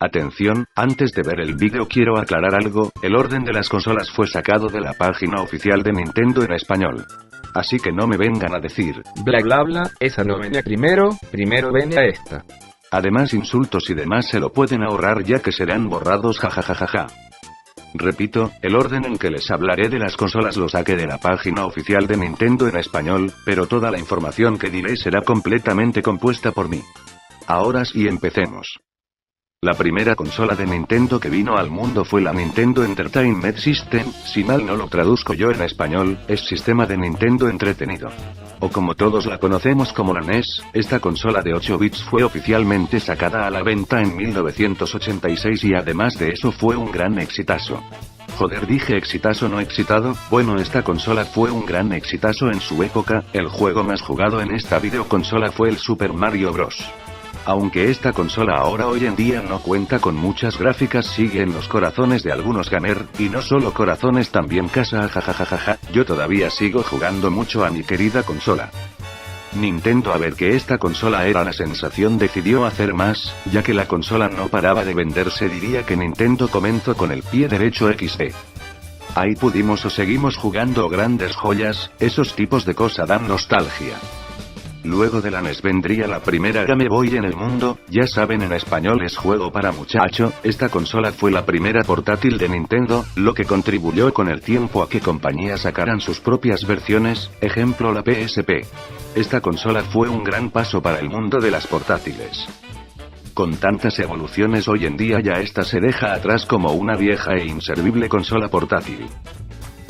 Atención, antes de ver el vídeo quiero aclarar algo, el orden de las consolas fue sacado de la página oficial de Nintendo en español. Así que no me vengan a decir, bla bla bla, esa no venía primero venía esta. Además insultos y demás se lo pueden ahorrar ya que serán borrados jajajajaja. Repito, el orden en que les hablaré de las consolas lo saqué de la página oficial de Nintendo en español, pero toda la información que diré será completamente compuesta por mí. Ahora sí empecemos. La primera consola de Nintendo que vino al mundo fue la Nintendo Entertainment System, si mal no lo traduzco yo en español, es Sistema de Nintendo Entretenido. O como todos la conocemos como la NES, esta consola de 8 bits fue oficialmente sacada a la venta en 1986 y además de eso fue un gran exitazo. Joder, dije exitazo no excitado. Bueno, esta consola fue un gran exitazo en su época, el juego más jugado en esta videoconsola fue el Super Mario Bros. Aunque esta consola ahora hoy en día no cuenta con muchas gráficas, sigue en los corazones de algunos gamer, y no solo corazones, también casa jajajajaja, yo todavía sigo jugando mucho a mi querida consola. Nintendo, a ver que esta consola era la sensación, decidió hacer más, ya que la consola no paraba de venderse. Diría que Nintendo comenzó con el pie derecho XD. Ahí pudimos o seguimos jugando grandes joyas, esos tipos de cosa dan nostalgia. Luego de la NES vendría la primera Game Boy en el mundo, ya saben, en español es juego para muchacho. Esta consola fue la primera portátil de Nintendo, lo que contribuyó con el tiempo a que compañías sacaran sus propias versiones, ejemplo la PSP. Esta consola fue un gran paso para el mundo de las portátiles. Con tantas evoluciones hoy en día ya esta se deja atrás como una vieja e inservible consola portátil.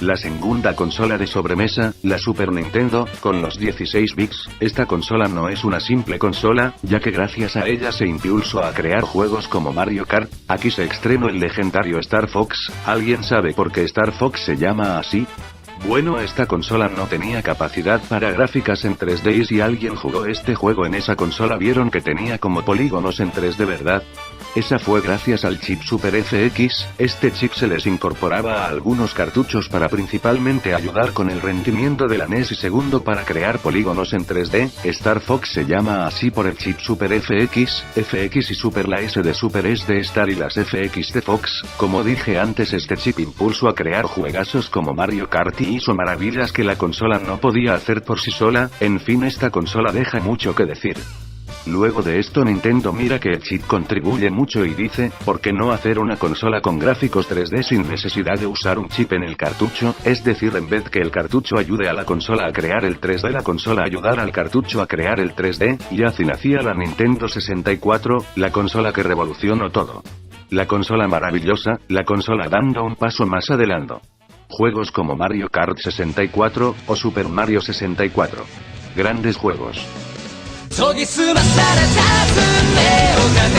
La segunda consola de sobremesa, la Super Nintendo, con los 16 bits, esta consola no es una simple consola, ya que gracias a ella se impulsó a crear juegos como Mario Kart. Aquí se estrenó el legendario Star Fox. ¿Alguien sabe por qué Star Fox se llama así? Bueno, esta consola no tenía capacidad para gráficas en 3D y si alguien jugó este juego en esa consola vieron que tenía como polígonos en 3D, ¿verdad? Esa fue gracias al chip Super FX, este chip se les incorporaba a algunos cartuchos para principalmente ayudar con el rendimiento de la NES y segundo para crear polígonos en 3D, Star Fox se llama así por el chip Super FX y Super, la S de Super es de Star y las FX de Fox. Como dije antes, este chip impulsó a crear juegazos como Mario Kart y hizo maravillas que la consola no podía hacer por sí sola. En fin, esta consola deja mucho que decir. Luego de esto Nintendo mira que el chip contribuye mucho y dice, ¿por qué no hacer una consola con gráficos 3D sin necesidad de usar un chip en el cartucho? Es decir, en vez que el cartucho ayude a la consola a crear el 3D, la consola ayudar al cartucho a crear el 3D, y así nacía la Nintendo 64, la consola que revolucionó todo. La consola maravillosa, la consola dando un paso más adelante. Juegos como Mario Kart 64, o Super Mario 64. Grandes juegos. 研ぎ澄まされた運命を糧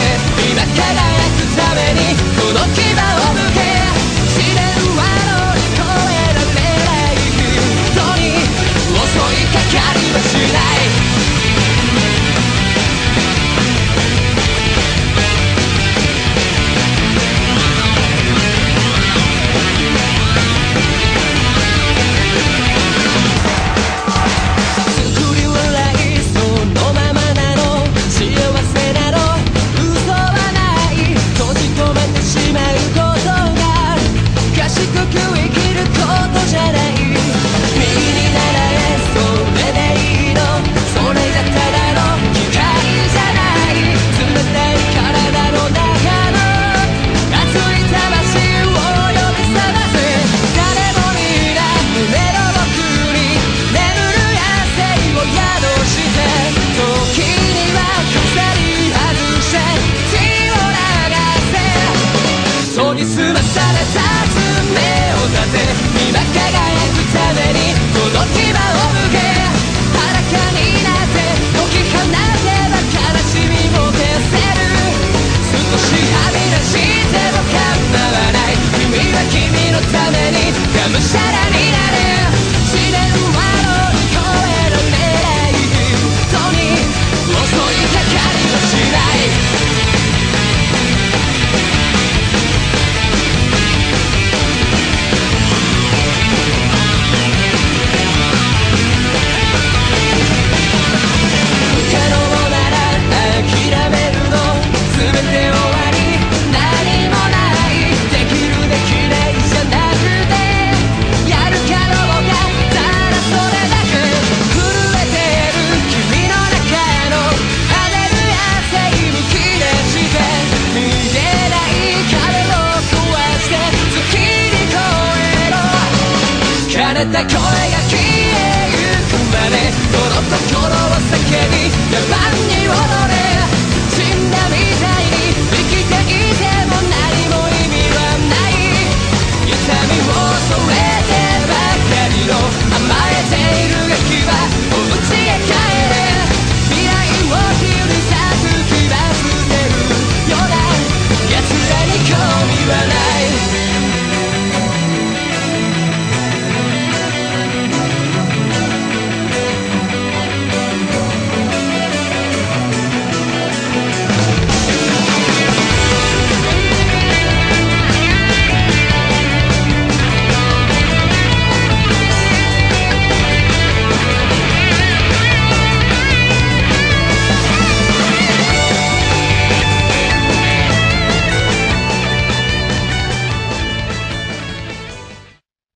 今輝くためにこの牙を向け試練は乗り越えられない人に襲いかかりはしないった声が消えゆくまでその心を叫び野蛮に踊れ死んだみたいに生きていても何も意味はない痛みを添えてばかりの甘えているガキはお家へ帰れ未来を切り裂く牙捨てるような奴らに興味はない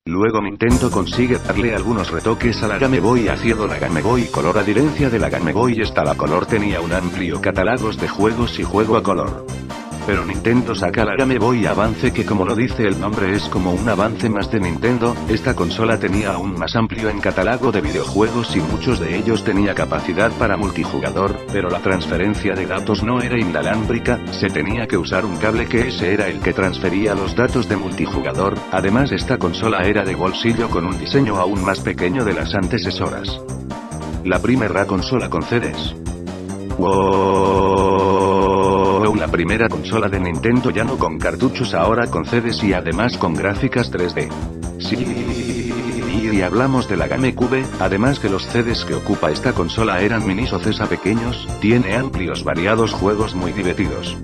Luego Nintendo consigue darle algunos retoques a la Game Boy haciendo la Game Boy Color. A diferencia de la Game Boy la Color tenía un amplio catálogo de juegos y juego a color. Pero Nintendo saca la Game Boy Advance que como lo dice el nombre es como un avance más de Nintendo. Esta consola tenía aún más amplio en catálogo de videojuegos y muchos de ellos tenía capacidad para multijugador, pero la transferencia de datos no era inalámbrica, se tenía que usar un cable que ese era el que transfería los datos de multijugador. Además esta consola era de bolsillo con un diseño aún más pequeño de las antecesoras. La primera consola con CDs. ¡Wow! La primera consola de Nintendo ya no con cartuchos, ahora con CDs y además con gráficas 3D. Sí, y hablamos de la GameCube, además que los CDs que ocupa esta consola eran minis o CESA pequeños, tiene amplios variados juegos muy divertidos.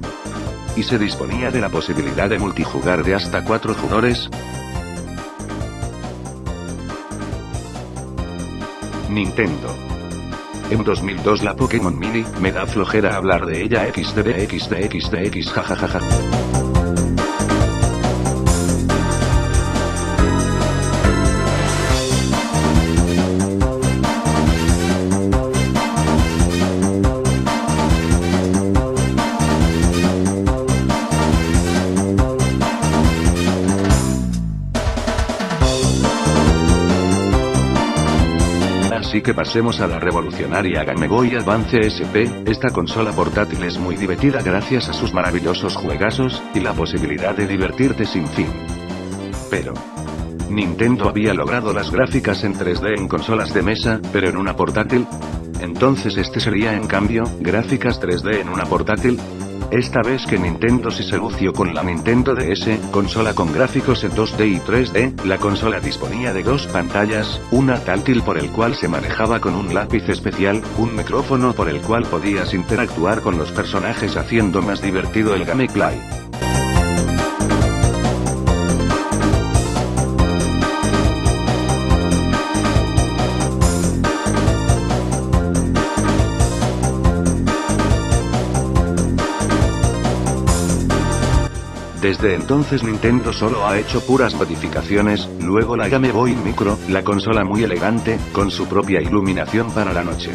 Y se disponía de la posibilidad de multijugar de hasta 4 jugadores. Nintendo. En 2002 la Pokémon Mini, me da flojera hablar de ella xd jajajaja. Así que pasemos a la revolucionaria Game Boy Advance SP, esta consola portátil es muy divertida gracias a sus maravillosos juegazos, y la posibilidad de divertirte sin fin. Pero Nintendo había logrado las gráficas en 3D en consolas de mesa, pero en una portátil. Entonces este sería en cambio, gráficas 3D en una portátil. Esta vez que Nintendo se lució con la Nintendo DS, consola con gráficos en 2D y 3D, la consola disponía de 2 pantallas, una táctil por el cual se manejaba con un lápiz especial, un micrófono por el cual podías interactuar con los personajes haciendo más divertido el gameplay. Desde entonces Nintendo solo ha hecho puras modificaciones, luego la Game Boy Micro, la consola muy elegante, con su propia iluminación para la noche.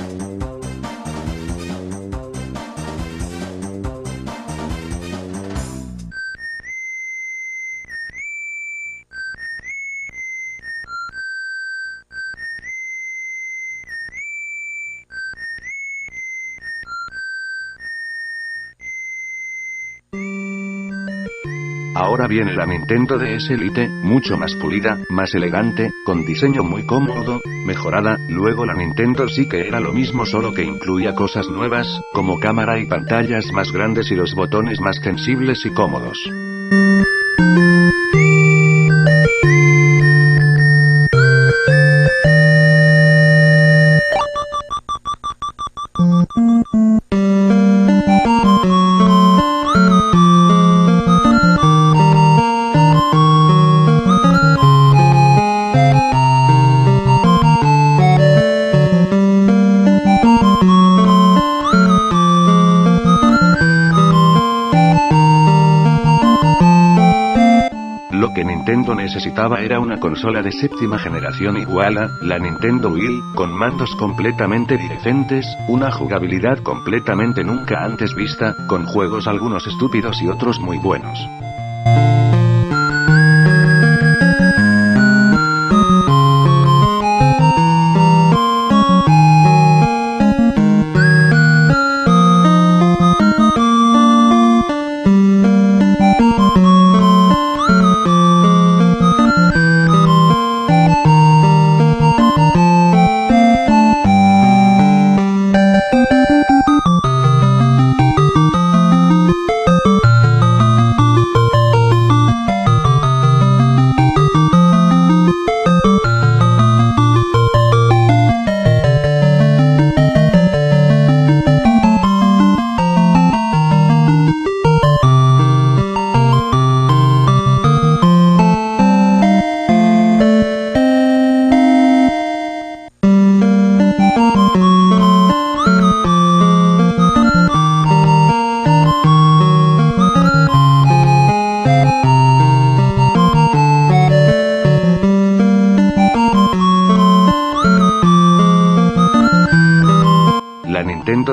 Ahora viene la Nintendo DS Lite, mucho más pulida, más elegante, con diseño muy cómodo, mejorada. Luego la Nintendo sí que era lo mismo solo que incluía cosas nuevas, como cámara y pantallas más grandes y los botones más sensibles y cómodos. Lo que Nintendo necesitaba era una consola de 7ª generación igual a la Nintendo Wii, con mandos completamente decentes, una jugabilidad completamente nunca antes vista, con juegos algunos estúpidos y otros muy buenos.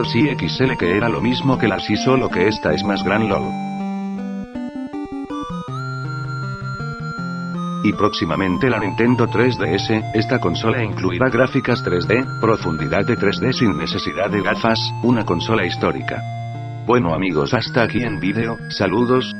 sí XL, que era lo mismo que la sí, solo que esta es más gran, lol. Y próximamente la Nintendo 3DS, esta consola incluirá gráficas 3D, profundidad de 3D sin necesidad de gafas, una consola histórica. Bueno amigos, hasta aquí en vídeo, saludos.